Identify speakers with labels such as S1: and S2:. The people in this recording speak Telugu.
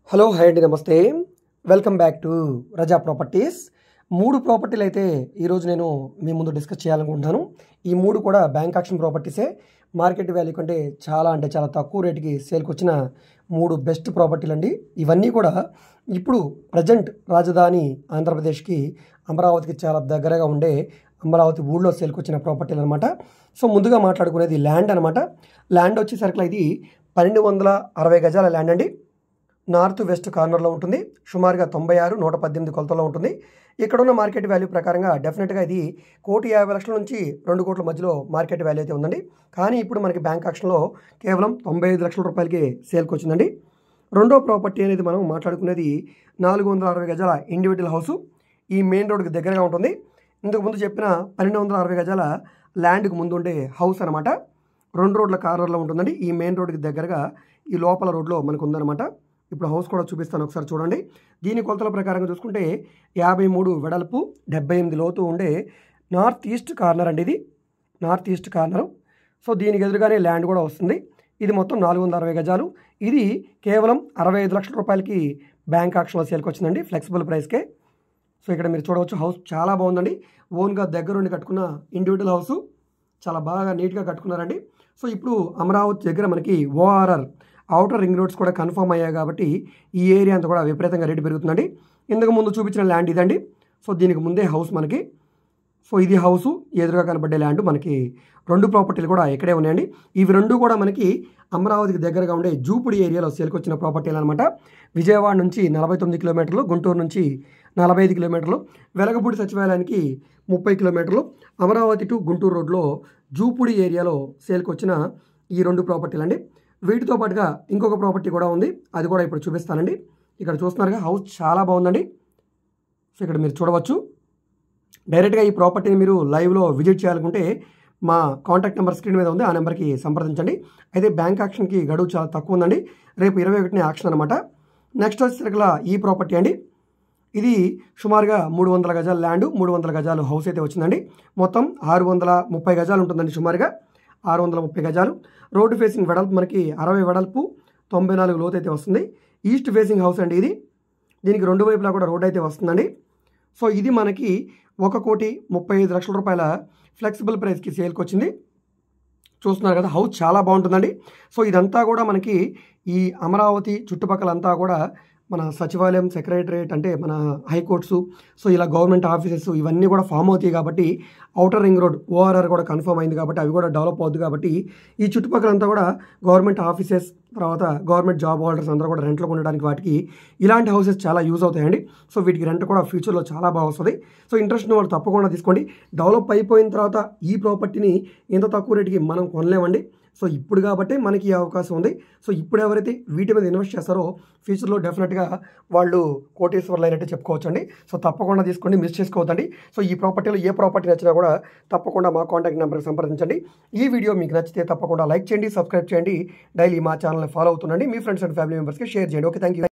S1: హలో హాయ్ అండి, నమస్తే. Welcome back to Raza properties. 3 ప్రాపర్టీలు అయితే ఈరోజు నేను మీ ముందు డిస్కస్ చేయాలనుకుంటున్నాను. ఈ 3 కూడా బ్యాంక్ ఆక్షన్ ప్రాపర్టీసే. మార్కెట్ వాల్యూ కంటే చాలా తక్కువ రేటుకి సేల్కి వచ్చిన 3 బెస్ట్ ప్రాపర్టీలు అండి. ఇవన్నీ కూడా ఇప్పుడు ప్రజెంట్ రాజధాని ఆంధ్రప్రదేశ్కి అమరావతికి చాలా దగ్గరగా ఉండే అమరావతి ఊళ్ళో సేల్కి వచ్చిన ప్రాపర్టీలు అనమాట. సో ముందుగా మాట్లాడుకునేది ల్యాండ్ అనమాట. ల్యాండ్ వచ్చేసరికి ఇది 1260 గజాల ల్యాండ్ అండి. నార్త్ వెస్ట్ కార్నర్లో ఉంటుంది. సుమారుగా 96, 118 కొలతల్లో ఉంటుంది. ఇక్కడున్న మార్కెట్ వాల్యూ ప్రకారంగా డెఫినెట్గా ఇది 1,50,00,000 నుంచి 2 కోట్ల మధ్యలో మార్కెట్ వాల్యూ అయితే ఉందండి. కానీ ఇప్పుడు మనకి బ్యాంక్ ఆక్షన్లో కేవలం 95 లక్షల రూపాయలకి సేల్కి వచ్చిందండి. రెండో ప్రాపర్టీ అనేది మనం మాట్లాడుకునేది 460 గజాల ఇండివిజువల్ హౌసు. ఈ మెయిన్ రోడ్కి దగ్గరగా ఉంటుంది. ఇంతకు ముందు చెప్పిన 1260 గజాల ల్యాండ్కి ముందు ఉండే హౌస్ అనమాట. 2 రోడ్ల కార్నర్లో ఉంటుందండి. ఈ మెయిన్ రోడ్కి దగ్గరగా ఈ లోపల రోడ్లో మనకు ఉందన్నమాట. ఇప్పుడు హౌస్ కూడా చూపిస్తాను, ఒకసారి చూడండి. దీని కొలతల ప్రకారంగా చూసుకుంటే 53 వెడల్పు, 78 లోతు ఉండే నార్త్ ఈస్ట్ కార్నర్ అండి. ఇది నార్త్ ఈస్ట్ కార్నరు. సో దీనికి ఎదురుగానే ల్యాండ్ కూడా వస్తుంది. ఇది మొత్తం 460 గజాలు. ఇది కేవలం 65 లక్షల రూపాయలకి బ్యాంక్ ఆక్షన్లో సేల్కి వచ్చిందండి, ఫ్లెక్సిబుల్ ప్రైస్కే. సో ఇక్కడ మీరు చూడవచ్చు, హౌస్ చాలా బాగుందండి. ఓన్గా దగ్గరుండి కట్టుకున్న ఇండివిజువల్ హౌసు, చాలా బాగా నీట్గా కట్టుకున్నారండి. సో ఇప్పుడు అమరావతి దగ్గర మనకి ఓఆర్ఆర్ అవుటర్ రింగ్ రోడ్స్ కూడా కన్ఫర్మ్ అయ్యాయి కాబట్టి ఈ ఏరియా అంతా కూడా విపరీతంగా రేటు పెరుగుతుందండి. ఇంతకు ముందు చూపించిన ల్యాండ్ ఇదండి. సో దీనికి ముందే హౌస్ మనకి. సో ఇది హౌసు, ఎదురుగా కనబడ్డే ల్యాండ్. మనకి 2 ప్రాపర్టీలు కూడా ఇక్కడే ఉన్నాయండి. ఇవి 2 కూడా మనకి అమరావతికి దగ్గరగా ఉండే జూపుడి ఏరియాలో సేల్కి వచ్చిన ప్రాపర్టీలు అనమాట. విజయవాడ నుంచి 49 కిలోమీటర్లు, గుంటూరు నుంచి 45 కిలోమీటర్లు, వెలగపూడి సచివాలయానికి 30 కిలోమీటర్లు, అమరావతి టు గుంటూరు రోడ్లో జూపుడి ఏరియాలో సేల్కి వచ్చిన ఈ 2 ప్రాపర్టీలు అండి. వీటితో పాటుగా ఇంకొక ప్రాపర్టీ కూడా ఉంది, అది కూడా ఇప్పుడు చూపిస్తానండి. ఇక్కడ చూస్తున్నారుగా, హౌస్ చాలా బాగుందండి. సో ఇక్కడ మీరు చూడవచ్చు. డైరెక్ట్గా ఈ ప్రాపర్టీని మీరు లైవ్లో విజిట్ చేయాలనుకుంటే మా కాంటాక్ట్ నెంబర్ స్క్రీన్ మీద ఉంది, ఆ నెంబర్కి సంప్రదించండి. అయితే బ్యాంక్ ఆక్షన్కి గడువు చాలా తక్కువ ఉందండి. రేపు 21ని ఆక్షన్ అనమాట. నెక్స్ట్ వచ్చేసరికి ఈ ప్రాపర్టీ అండి. ఇది సుమారుగా 300 గజాల ల్యాండ్, 300 గజాలు హౌస్ అయితే వచ్చిందండి. మొత్తం 630 గజాలు ఉంటుందండి. సుమారుగా 630 గజాలు. రోడ్డు ఫేసింగ్ వెడల్పు మనకి 60 వెడల్పు, 94 లోతు అయితే వస్తుంది. ఈస్ట్ ఫేసింగ్ హౌస్ అండి ఇది. దీనికి 2 వైపులా కూడా రోడ్ అయితే వస్తుందండి. సో ఇది మనకి 1,35 లక్షల రూపాయల ఫ్లెక్సిబుల్ ప్రైస్కి సేల్కి వచ్చింది. చూస్తున్నారు కదా, హౌస్ చాలా బాగుంటుందండి. సో ఇదంతా కూడా మనకి ఈ అమరావతి చుట్టుపక్కలంతా కూడా మన సచివాలయం, సెక్రటరేట్, అంటే మన హైకోర్ట్స్, సో ఇలా గవర్నమెంట్ ఆఫీసెస్ ఇవన్నీ కూడా ఫామ్ అవుతాయి కాబట్టి అవుటర్ రింగ్ రోడ్ ఓఆర్ఆర్ కూడా కన్ఫర్మ్ అయింది కాబట్టి అవి కూడా డెవలప్ అవుతుంది కాబట్టి ఈ చుట్టుపక్కలంతా కూడా గవర్నమెంట్ ఆఫీసెస్, తర్వాత గవర్నమెంట్ జాబ్ హోల్డర్స్ అందరూ కూడా రెంట్లో ఉండడానికి వాటికి ఇలాంటి హౌసెస్ చాలా యూజ్ అవుతాయండి. సో వీటికి రెంట్ కూడా ఫ్యూచర్లో చాలా బాగా వస్తుంది. సో ఇంట్రెస్ట్ ఉన్న వాళ్ళు తప్పకుండా తీసుకోండి. డెవలప్ అయిపోయిన తర్వాత ఈ ప్రాపర్టీని ఇంత తక్కువ రేటుకి మనం కొనలేమండి. సో ఇప్పుడు కాబట్టి మనకి ఈ అవకాశం ఉంది. సో ఇప్పుడు ఎవరైతే వీటి మీద ఇన్వెస్ట్ చేస్తారో ఫ్యూచర్లో డెఫినెట్గా వాళ్ళు కోటీశ్వర్లు అయినట్టు చెప్పుకోవచ్చండి. సో తప్పకుండా తీసుకోండి, మిస్ చేసుకోవద్దండి. సో ఈ ప్రాపర్టీలో ఏ ప్రాపర్టీ నచ్చినా కూడా తప్పకుండా మా కాంటాక్ట్ నెంబర్కి సంప్రదించండి. ఈ వీడియో మీకు నచ్చితే తప్పకుండా లైక్ చేయండి, సబ్స్క్రైబ్ చేయండి, డైలీ మా ఛానల్ని ఫాలో అవుతుండండి. మీ ఫ్రెండ్స్ అండ్ ఫ్యామిలీ మెంబర్స్కి షేర్ చేయండి. Okay, thank you.